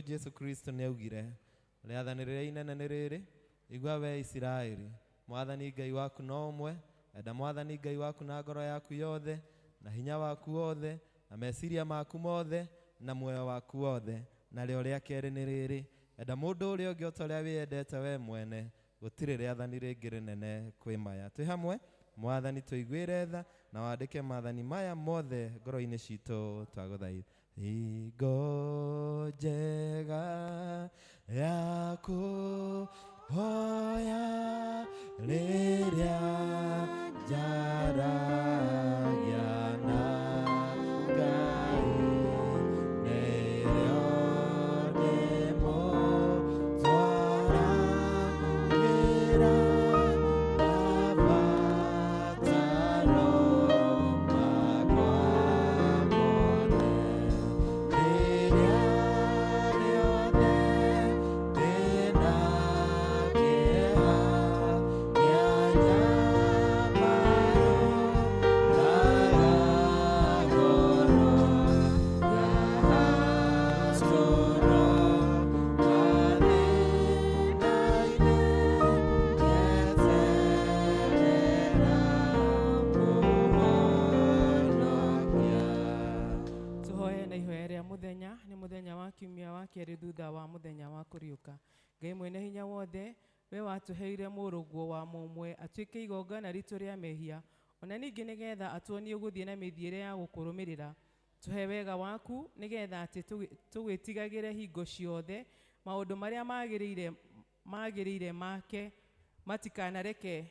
Jesu Kristo neugire rĩathanĩrĩra inene nĩ rĩrĩ igua we Isiraeli Mwathani Ngai waku no ũmwe enda Mwathani Ngai waku na ngoro yaku yothe na hinya waku wothe na meciria maku mothe na muoyo waku wothe na rĩo rĩa kerĩ nĩ rĩrĩ enda mũndũ ũrĩa ũngĩ o ũrĩa wĩendete we mwene gũtirĩ rĩathani rĩngĩ rĩnene kwĩ maya twĩ hamwe Mwathani tũiguĩre tha na wandĩke maathani maya mothe ngoro-inĩ citũ twagũthaitha Hingo njega ya kũhoya rĩrĩa njaragia na Ngai nĩrĩo ndĩmũtwaragĩra mabataro makwa mothe rĩrĩa rĩothe ndĩna kĩeha gĩa nyamaro raga ngoro yahacũro mathĩna-inĩ ngeterera mũhonokia. Tuhoye na ihoya rĩa muthenya nĩ muthenya wa kiumia wa kerĩ thutha wa muthenya wa kũriũka. Ngai mwene hinya wothe we watũheire mũrũguo wa mũmwe atuĩke igongona ritũ rĩa mehia ona ningĩ nĩgetha atuonie gũthiĩ na mĩthiĩre ya gũkũrũmĩrĩra tũhe wega waku nĩgetha atĩ tũgwĩtigagĩre hingo ciothe maũndũ marĩa magĩrĩire make matikanareke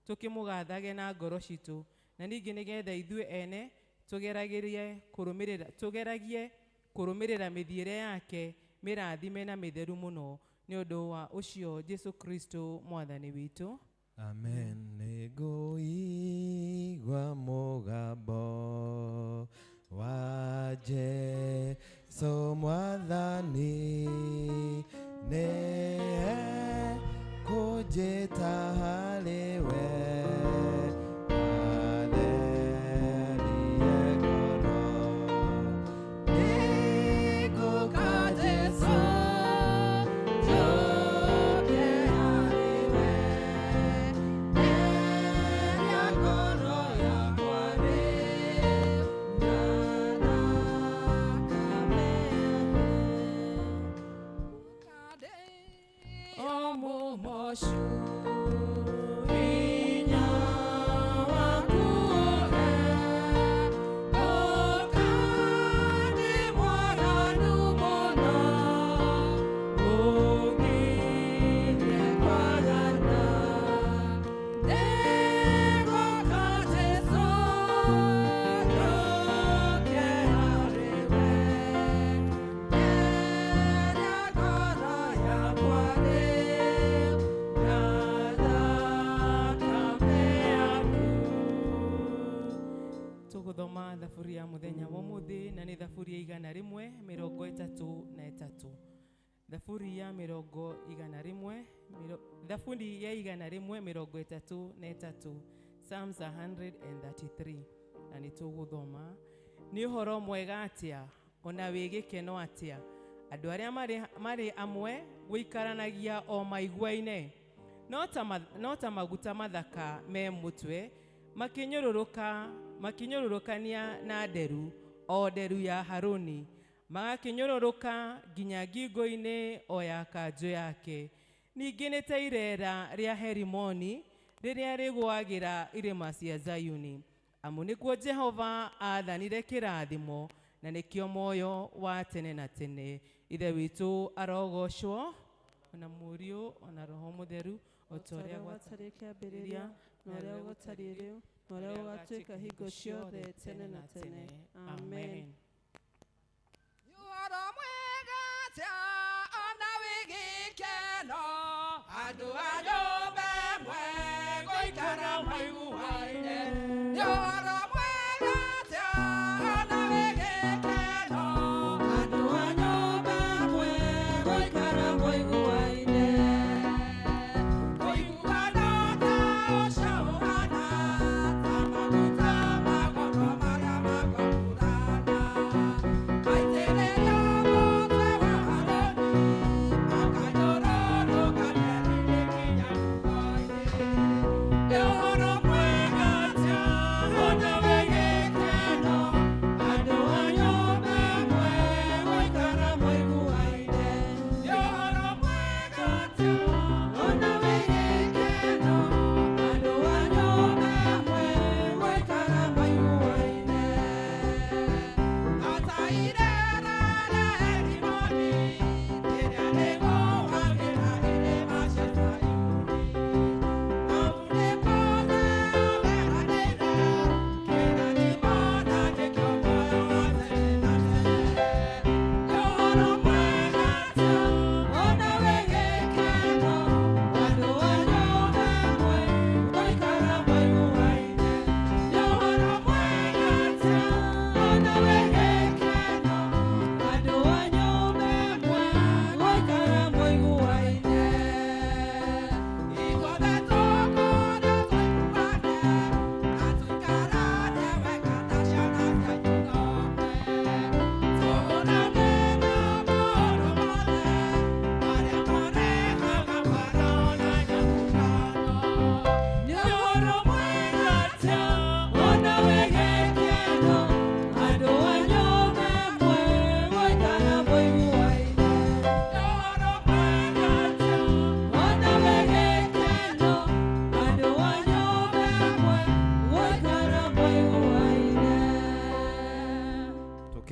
tũkĩmũgathage na ngoro citũ na ningĩ nĩgetha ithuĩ ene tũgeragie kũrũmĩrĩra mĩthiĩre yake mĩrathime na mĩtheru mũno nĩ ũndũ wa ũcio Jesu Kristo Mwathani witũ. Amen. Nĩngũigua mũgambo wa Jesũ Mwathani nĩekũnjĩta harĩ we atherie ngoro nĩngũka Jesũ njoke harĩ we eria ngoro yakwa rĩu na thakame yake o mũmocu hinya waku ũhe ũkandĩ mwaganu mũno ũngirie kwagana ndĩgũka Jesũ njoke harĩ we eria ngoro yakwa rĩu na thakame yaku. Tũgũthoma thaburi ya mũthenya wa ũmũthĩ na nĩ thaburi ya 133. Thaburi ya 133 Psalms 133 na nĩ tũgũthoma nĩ ũhoro mwega atĩa ona wĩ gĩkeno atĩa andũ arĩa marĩ amwe gũikaranagia o maigua-inĩ no ta maguta mathaka me mũtwe makinyũrũrũkania na nderu o nderu ya Haruni magakinyũrũrũka nginya ngingo-inĩ o ya kanjũ yake ningĩ nĩ ta irera rĩa Herimoni rĩrĩa rĩgũagĩra irĩma cia Zayuni amu nĩkuo Jehova athanire kĩrathimo na nĩkĩo muoyo wa tene na tene. Ithe witũ arogocwo ona Mũriũ ona Roho Mũtheru o ta ũrĩa gwatarĩ kĩambĩrĩria na ũrĩa gũtariĩ rĩu na ũrĩa ũgatuĩka hingo ciothe tene na tene. Amen. Ũhoro mwega atĩa ona wĩ gĩkeno andũ a nyũmba ĩmwe gũikara maiguaine. Ũhoro mwega atĩa ona wĩ gĩkeno andũ a nyũmba ĩmwe gũikara maiguaine. Ũiguano ta ũcio ũhana ta maguta magoko marĩa makũrana maitĩrĩrio mũtwe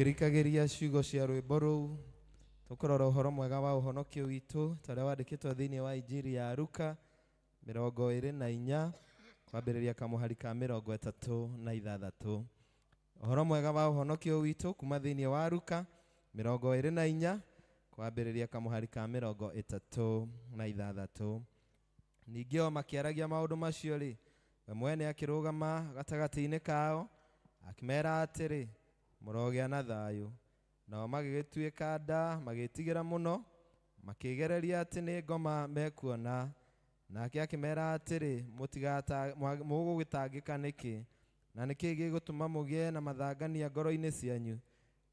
tũgĩrikageria ciugo cia rwĩmbo rũu tũkũrora ũhoro mwega wa ũhonokio witũ tarĩa wandĩkĩtwo thĩinĩ wa injiri ya Luka 24 kwambĩrĩria kamũhari ka 36. Ũhoro mwega wa ũhonokio witũ kuma thĩinĩ wa Luka 24 kwambĩrĩria kamũhari ka 36. Ningĩ o makĩaragia maũndũ macio rĩ, we mwene akĩrũgama gatagatĩ-inĩ kao akĩmera atĩrĩ, mũrogĩa na thayũ. Nao magĩgĩtuĩka nda magĩtigĩra mũno makĩgereria atĩ nĩ ngoma mekuona. Nake akĩmera atĩrĩ, mũgũgĩtangĩka nĩkĩ? Na nĩkĩ gĩgũtũma mũgĩe na mathangania ngoro-inĩ cianyu?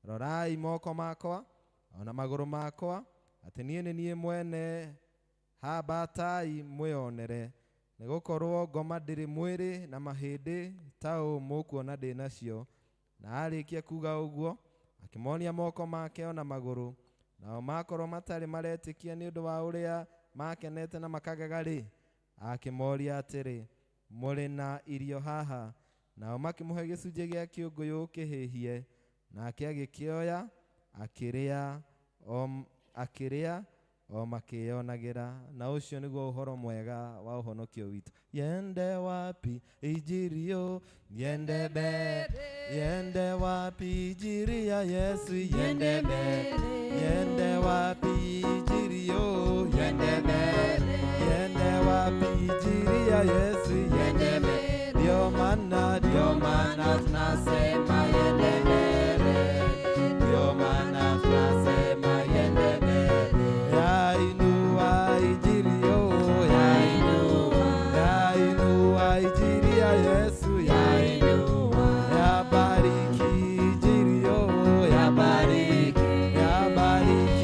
Rorai moko makwa ona magũrũ makwa, atĩ niĩ nĩ niĩ mwene, hambatai mwĩonere. Nĩgũkorwo ngoma ndĩrĩ mwĩrĩ na mahĩndĩ ta ũũ mũkuona ndĩ nacio. Na arĩkia kuga ũguo akĩmonia moko make ona magũrũ. Nao makorwo matarĩ maretĩkia nĩ ũndũ wa ũrĩa makenete na makagega rĩ, akĩmoria atĩrĩ, mũrĩ na irio haha? Nao makĩmũhe gĩcunjĩ gĩa kĩũngũyũ kĩhĩhie. Nake agĩkĩoya akĩrĩa o makĩonagĩra. Na ũcio nĩguo ũhoro mwega wa ũhonokio witũ. Yende wapi injiri yende mbere, yende wapi injiri ya Yesu, yende mbere, yende wapi injiri yende mbere, yende wapi injiri ya Yesu, yende mbere. Ndio maana tunasema yende mbere, ndio maana tunasema yende mbere. Yainua injiri yainua injiri ya Yesu, yainua, yabariki injiri yabariki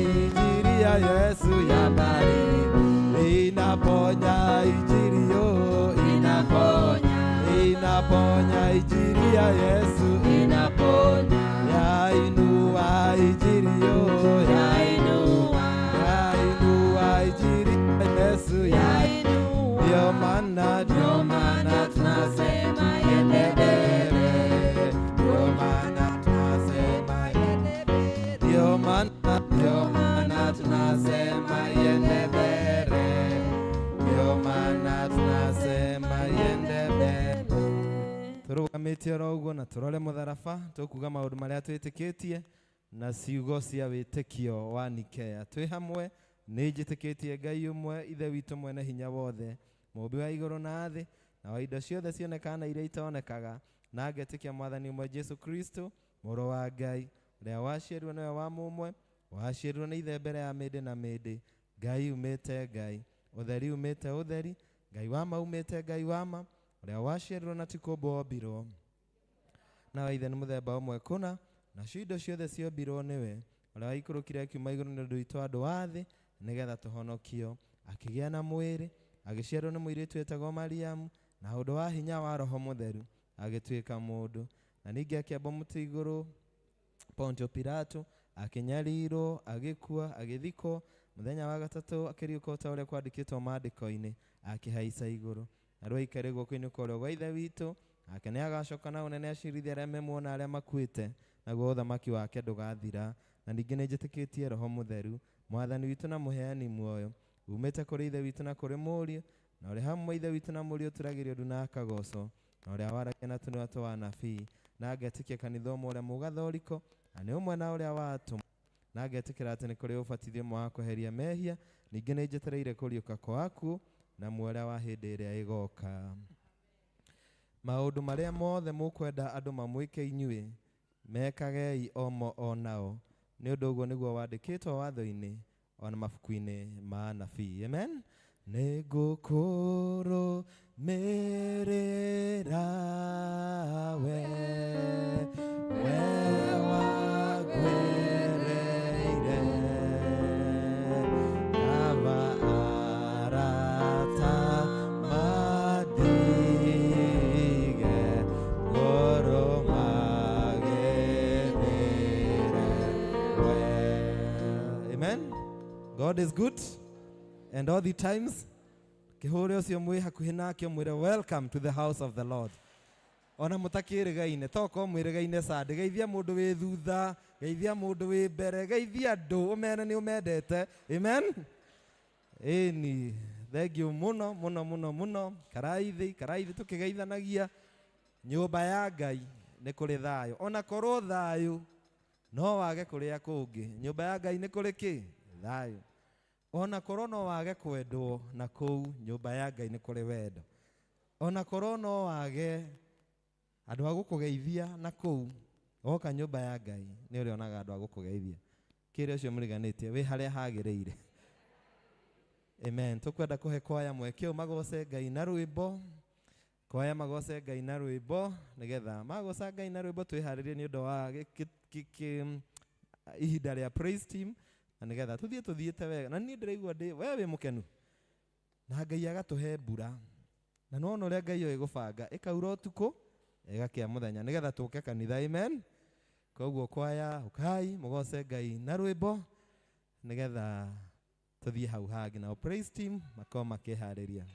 injiri ya Yesu, yabariki. Inaponya injiri inaponya injiri ya Yesu, inaponya. Yainua injiri yainua injiri ya Yesu, yainua. Ndio maana tunasema yende mbele, ndio maana tunasema yende mbele, ndio maana tunasema yende mbele, ndio maana tunasema yende mbele. Tũrũgamĩte oro ũguo na tũrore mũtharaba tũkuga maũndũ marĩa twĩtĩkĩtie na ciugo cia wĩtĩkio wa Nikea. Twĩ hamwe nĩ njĩtĩkĩtie Ngai ũmwe, ithe witũ mwene hinya wothe, mũmbi wa igũrũ na thĩ na wa indo ciothe cionekaga na iria itonekaga, na ngetĩkia mwathani ũmwe Jesu Kristo mũrũ wa Ngai, ũrĩa waciarirwo nĩwe wa mũmwe, waciarirwo nĩ ithe mbere ya mĩndĩ na mĩndĩ, Ngai umĩte Ngai, ũtheri umĩte ũtheri, Ngai wa ma umĩte Ngai wa ma, ũrĩa waciarirwo na ti kũmbwo ombirwo. Na wa ithe nĩ mũthemba ũmwe kũna, nacio indo ciothe ciombirwo nĩwe, ũrĩa waikũrũkire akiuma igũrũ nĩ ũndũ witũ andũ a thĩ, nĩgetha tũhonokio. Akĩgĩa na mwĩrĩ, agĩciarwo nĩ mũirĩtu wetagwo Mariamu, na ũndũ wa hinya wa Roho Mũtheru agĩtuĩka mũndũ. Na ningĩ akĩamba mũtĩ igũrũ Pontio Pilato, akĩnyarirwo, agĩkua, agĩthikwo, mũthenya wa gatatũ akĩriũka ta ũrĩa kwandĩkĩtwo maandĩko-inĩ, akĩhaica igũrũ. Na rĩu aikarĩ guoko-inĩ kwa ũrĩo gwa ithe witũ, nake nĩ agacoka na ũnene acirithia arĩa memuona arĩa makuĩte, naguo ũthamaki wake ndũgathira. Na ningĩ nĩ njĩtĩkĩtie Roho Mũtheru, mwathani witũ na mũheani muoyo, umĩte kũrĩ ithe witũ na kũrĩ mũriũ, na ũrĩ hamwe ithe witũ na mũriũ ũturagĩrio ndu na akagoco, na ũrĩa waragia na tũnua twa anabii. Na ngetĩkia kanitha ũmwe ũrĩa mũgathoriko, na nĩ ũmwe na ũrĩa watũmwo, na ngetĩkĩra atĩ nĩ kũrĩ ũbatithio ũmwe wa kweheria mehia. Ningĩ nĩ njetereire kũriũka kwa akuũ na muoyo wa hĩndĩ ĩrĩa ĩgoka. Maũndũ marĩa mothe mũkwenda andũ mamwĩke inyuĩ, mekagei omo onao, nĩ ũndũ ũguo nĩguo wandĩkĩtwo watho-inĩ ona mabuku-inĩ ma anabii. Amen. Nĩ ngũkũrũmĩrĩra we wagwĩrĩire kaba arata madige gũrũmagĩrĩre we. Amen. God is good and all the times. Kihore ũcio mwĩ hakuhĩ nake mwĩre welcome to the house of the Lord. ona mutakirigaine toko mwirigaine sande geithia mundu wi thutha geithia mundu wi mbere geithia andu umene ni umendete amen eni thank you muno muno muno muno karaithi tukigeithanagia nyumba ya Ngai ni kuri thayo ona korwo thayo no wage kuria kungi nyumba ya Ngai ni kuri ki thayo ona korwo no wage kwendwo na kou nyumba ya Ngai ni kuri wendo ona korwo no wage andu agukugeithia na kou oka nyumba ya Ngai ni urionaga andu agukugeithia kire ucio muriganitie wi haria hagiriire amen tukwenda kuhe kwaya mwekio magoce Ngai na rwimbo kwaya magoce Ngai na rwimbo nigetha magoca Ngai na rwimbo twiharirie ni undu wa ihinda ria praise team na nigetha tuthiete wega na ni ndiraigua we wi mukenu na Ngai agatuhe mbura na no uria Ngai oĩ gũbanga ĩkaura ũtukũ ĩgakia mũthenya nigetha tũke kanitha amen koguo kwaya ukai mugoce Ngai na rwimbo nigetha tuthie hau hangi na praise team makao makihariria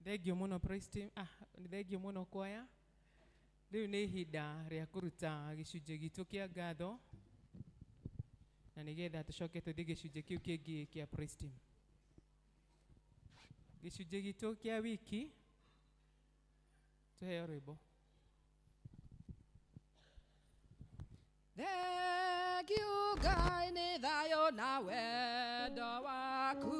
Thengio muno praise team. Thengio muno kwaya. Riu ni ihinda ria kuruta gicunje gitu kia ngatho. Na nigetha tucoke tuthie gicunje kiu kingi kia praise team. Gicunje gitu kia wiki. Tuheo rwimbo. Thengio Ngai nĩ thayũ na wendo waku.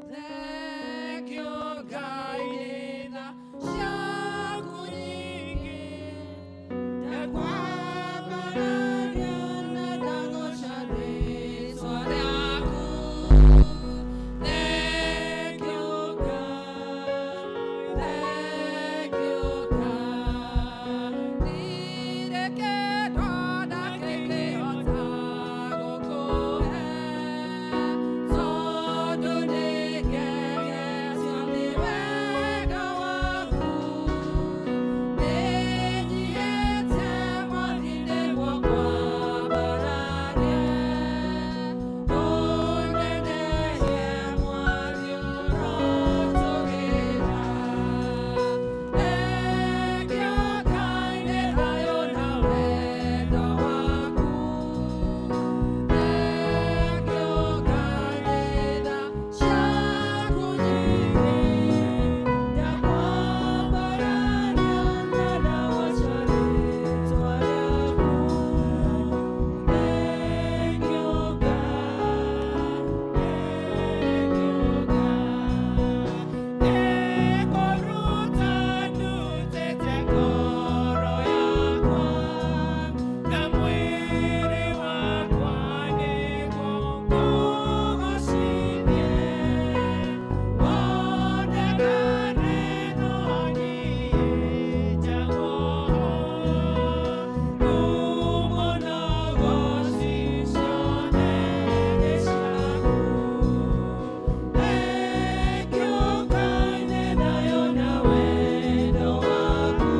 Thengio Ngai nĩ tha ciaku nyingĩ. Ndakwambararia na ndagooca rĩĩtwa rĩaku. Thengio Ngai, thengio Ngai. Ndirĩ kĩndũ ndakĩngĩhota gũkũhe, tondũ nĩngegetio nĩ wega waku. Nĩnyiĩte mwathi-inĩ gwakwa mbararie, ũnenehie mwathi ũrotũgĩra. Thengio Ngai nĩ thayũ na wendo waku. Thengio Ngai nĩ tha ciaku nyingĩ. Ndakwambararia na ndagooca rĩĩtwa rĩaku. Thengio Ngai, ekũruta ndutĩte ngoro yakwa, na mwĩrĩ wakwa nĩguo ngũgũcithie. Wonekane no niĩ njagwo ho, ngumo na ũgooci ciothe nĩ ciaku. Thengio Ngai nĩ thayũ na wendo waku.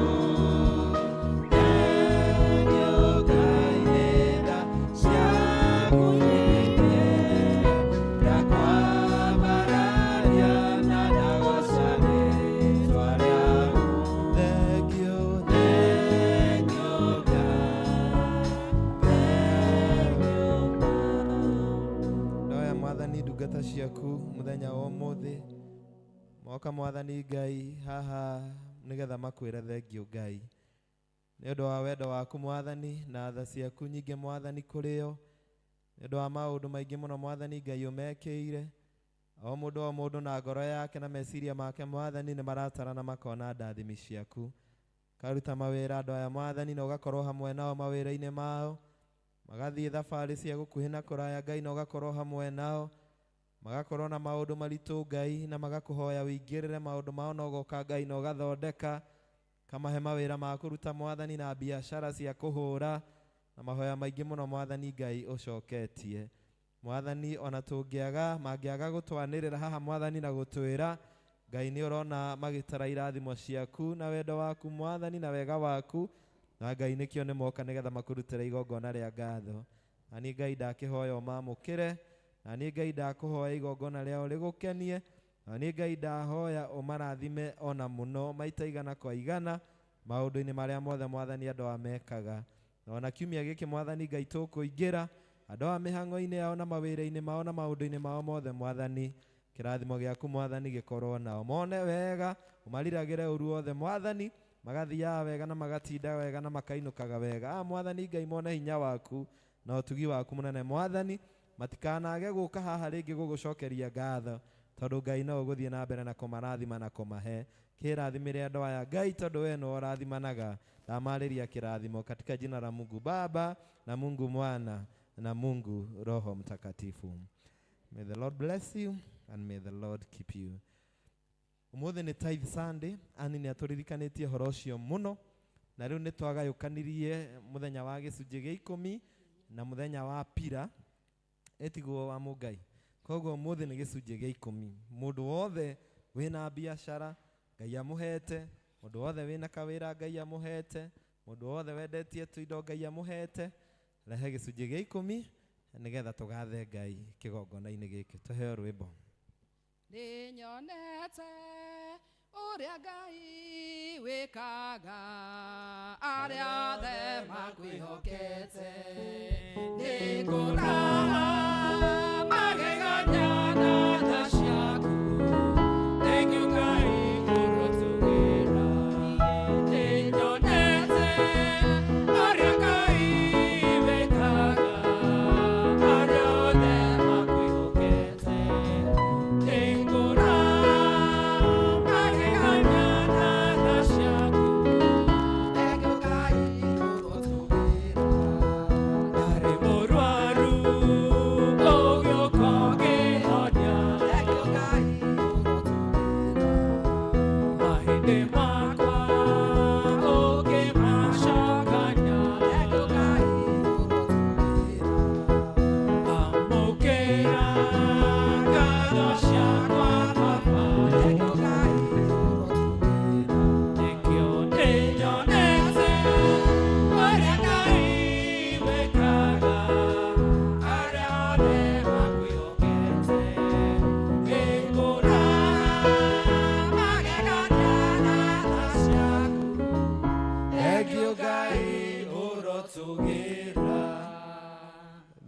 Thengio Ngai nĩ tha ciaku nyingĩ. Ndakwambararia na ndagooca rĩĩtwa rĩaku. Thengio, Thengio Ngai, ndoya mwathani ndungata ciaku muthenya wa ũmũthĩ. Moka mwathani Ngai haha nigetha makwĩre thengio Ngai nĩ ũndũ wa wendo waku mwathani na tha ciaku nyingĩ mwathani kũrĩ o, nĩ ũndũ wa maũndũ maingĩ mũno mwathani Ngai ũmekĩire. O mũndũ na ngoro yake na meciria make mwathani nĩ maratarana makona ndathimi ciaku. Karuta mawĩra andũ aya mwathani na ũgakorwo hamwe nao mawĩra-inĩ mao, magathiĩ thabarĩ cia gũkuhĩ na kũraya Ngai na ũgakorwo hamwe nao, magakorwo na maũndũ maritũ Ngai na magakũhoya ũingĩrĩre maũndũ mao na ũgoka Ngai na ũgathondeka, kamahe mawĩra ma kũruta mwathani na biacara cia kũhũra na mahoya maingĩ mũno mwathani Ngai ũcoketie. Mwathani ona mangĩaga gũtwanĩrĩra haha mwathani na gũtwĩra, Ngai nĩ ũrona magĩtara irathimo ciaku na wendo waku mwathani na wega waku, na Ngai nĩkĩo nĩ moka nĩgetha makũrutĩre igongona rĩa ngatho. Na niĩ Ngai ndakĩhoya ũmamũkĩre, na niĩ Ngai ndakũhoya igongona rĩao rĩgũkenie, na niĩ Ngai ndahoya ũmarathime ona mũno maita igana kwa igana maũndũ-inĩ marĩa mothe mwathani andũ aya mekaga. Na ona kiumia gĩkĩ mwathani Ngai tũkũingĩra andũ aya mĩhang'o-inĩ yao na mawĩra-inĩ mao na maũndũ-inĩ mao mothe mwathani, kĩrathimo gĩaku mwathani gĩkorwo nao, mone wega, ũmariragĩre ũru wothe mwathani, magathiaga wega na magatinda wega na makainũkaga wega. Mwathani Ngai mone hinya waku na ũtugi waku mũnene mwathani, matikanage gũka haha rĩngĩ gũgũcokeria ngatho, tondũ Ngai no ũgũthiĩ na mbere na kũmarathima na kũmahe. Kĩrathimĩre andũ aya Ngai tondũ we nĩwe ũrathimanaga. Ndamarĩria kĩrathimo katika jina la Mungu Baba na Mungu Mwana na Mungu Roho Mtakatifu. May the Lord bless you and may the Lord keep you. Ũmũthĩ nĩ Tithe Sunday, ani nĩ atũririkanĩtie horo ũcio mũno, na rĩu nĩ twagayũkanirie mũthenya wa gĩcunjĩ gĩa 10 na mũthenya wa pira etigwo wa Mũngai. Koguo ũmũthĩ nĩ gĩcunjĩ gĩa 10. Mũndũ wothe wĩna biacara Ngai amũhete, mũndũ wothe wĩna kawĩra Ngai amũhete, mũndũ wothe wendetie tũindo Ngai amũhete, rehe gĩcunjĩ gĩa 10 nĩgetha tũgathe Ngai kĩgongona-inĩ gĩkĩ. Tũheo rwĩmbo. Ninyonete uria Ngai wikaga aria othe makwĩhokete. Nĩngũraha magegania na tha ciaku. Thank you Ngai ũrotũgĩra. Nĩnyonete ũria Ngai wikaga aria othe makwĩhokete.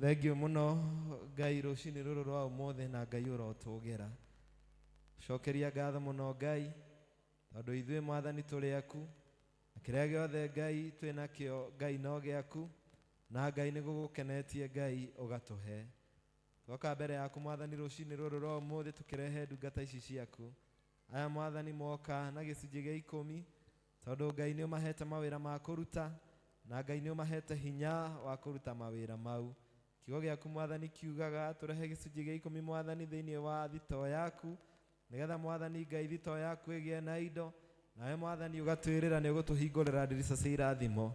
Thengio muno Ngai rũcinĩ rũrũ rwa ũmũthĩ na Ngai ũrotũgĩra. Cokeria ngatho mũno Ngai tondũ ithuĩ Mwathani tũrĩ aku, na kĩrĩa gĩothe Ngai twĩ nakĩo Ngai no gĩaku, na Ngai nĩgũgũkenetie Ngai ũgatũhe. Twoka mbere yaku Mwathani rũcinĩ rũrũ rwa ũmũthĩ tũkĩrehe ndungata ici ciaku. Aya Mwathani moka na gĩcunjĩ gĩa 10 tondũ Ngai nĩ ũmahete mawĩra ma kũruta, na Ngai nĩ ũmahete hinya wa kũruta mawĩra mau. Kiugo gĩaku Mwathani kiugaga tũrehe gĩcunjĩ gĩa 10 Mwathani thĩinĩ wa thitoo yaku, nĩgetha Mwathani Ngai thitoo yaku ĩgĩe na indo, nawe Mwathani ũgatwĩrĩra nĩ ũgũtũhingũrĩra ndirica cia irathimo,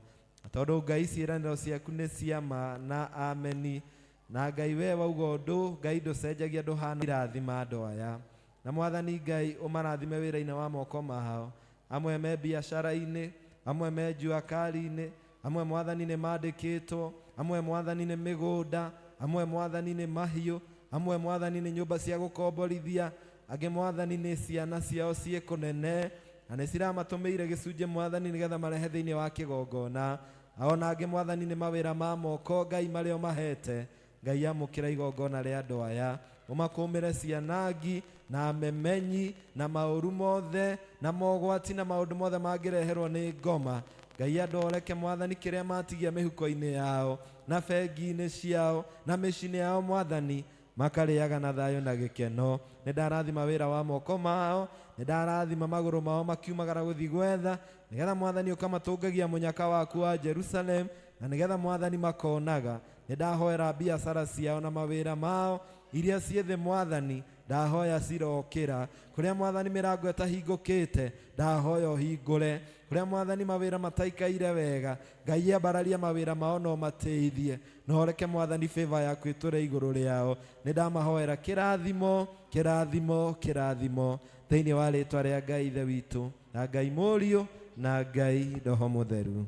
tondũ Ngai ciĩranĩro ciaku nĩ cia ma na ameni. Na Ngai we wauga ũndũ, Ngai ndũcenjagia, ndũhana irathima andũ aya. Na Mwathani Ngai ũmarathime wĩra-inĩ wa moko mao, amwe me biacara-inĩ, amwe me njua kari-inĩ, amwe Mwathani nĩ mandĩkĩtwo, amwe Mwathani nĩ mĩgũnda, amwe Mwathani nĩ mahiũ, amwe Mwathani nĩ nyũmba cia gũkomborithia, angĩ Mwathani nĩ ciana ciao ciĩ kũnene, na nĩ ciramatũmĩire gĩcunjĩ Mwathani nĩgetha marehe thĩinĩ wa kĩgongona. Ona angĩ Mwathani nĩ mawĩra ma moko Ngai marĩa ũmahete. Ngai amũkĩra igongona rĩa andũ aya, ũmakũmĩre cianangi na memenyi na maũru mothe na mogwati na maũndũ mothe mangĩreherwo nĩ ngoma. Ngai andoreke Mwathani kĩrĩa matigia mĩhuko-inĩ yao na bengi-inĩ ciao na mĩciĩ-inĩ yao Mwathani, makarĩaga na thayũ na gĩkeno. Nĩ ndarathima wĩra wa moko mao, nĩ ndarathima magũrũ mao makiumagara gũthiĩ gwetha, nĩgetha Mwathani ũkamatũngagia mũnyaka waku wa Jerusalem, na nĩgetha Mwathani makonaga. Nĩ ndahoera biacara ciao na mawĩra mao iria ciĩ thĩ Mwathani, ndahoya cirokĩra. Kũrĩa Mwathani mĩrango ĩtahingũkĩte, ndahoya ũhingũre. Kũrĩa Mwathani mawĩra mataikaire wega, Ngai ambararia mawĩra mao no mateithie. No reke Mwathani favor yaku ĩtũre igũrũ rĩao. Nĩ ndamahoera kĩrathimo, kĩrathimo, kĩrathimo thĩinĩ wa rĩĩtwa rĩa Ngai Ithe witũ na Ngai Mũriũ na Ngai Roho Mũtheru.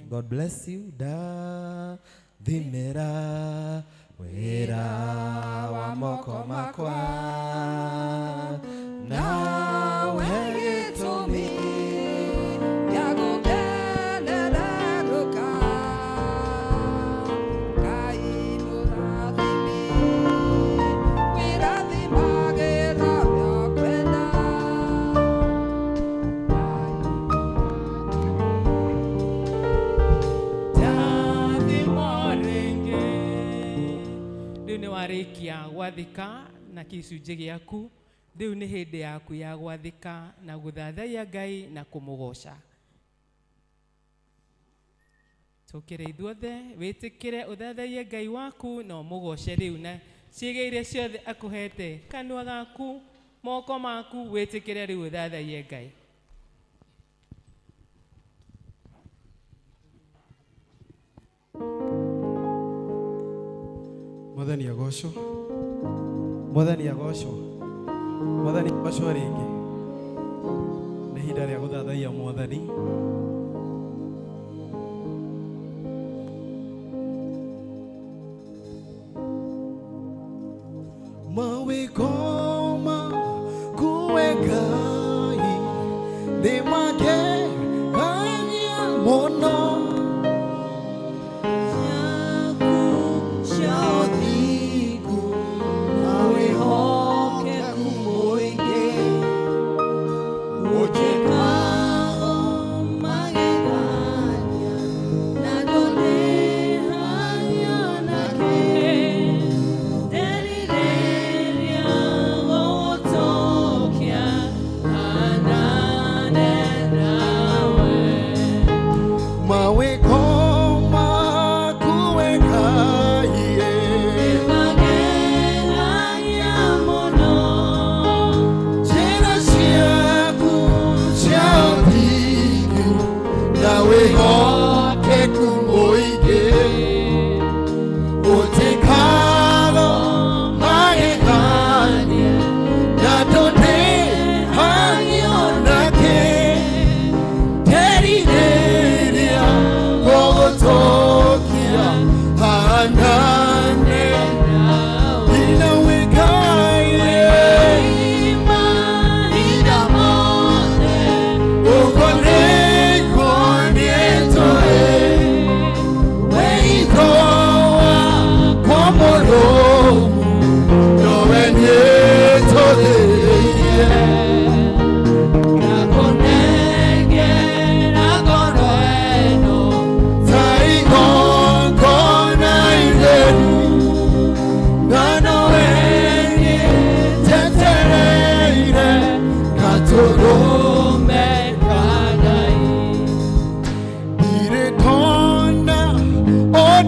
God bless you. Ndathimĩra wĩra wa moko makwa, nawe gĩtũmi gĩa gũkenererũka. Ngai mũrathimi wĩrathimagĩra ũrĩa kwenda. Rĩu nĩ warĩkia gwathĩka na gĩcunjĩ gĩaku, rĩu nĩ hĩndĩ yaku ya gwathĩka na gũthathaiya Ngai na kũmũgoca. Tũkĩre ithuothe wĩtĩkĩre ũthathaiye Ngai waku na ũmũgoce rĩu na ciĩga iria ciothe akũhete, kanua gaku, moko maku, wĩtĩkĩre rĩu ũthathaiye Ngai. Mwathani agocwo, Mwathani agocwo, Mwathani agocwo rĩngĩ. Nĩ ihinda rĩa gũthathaiya Mwathani. Mawĩko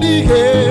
Odi he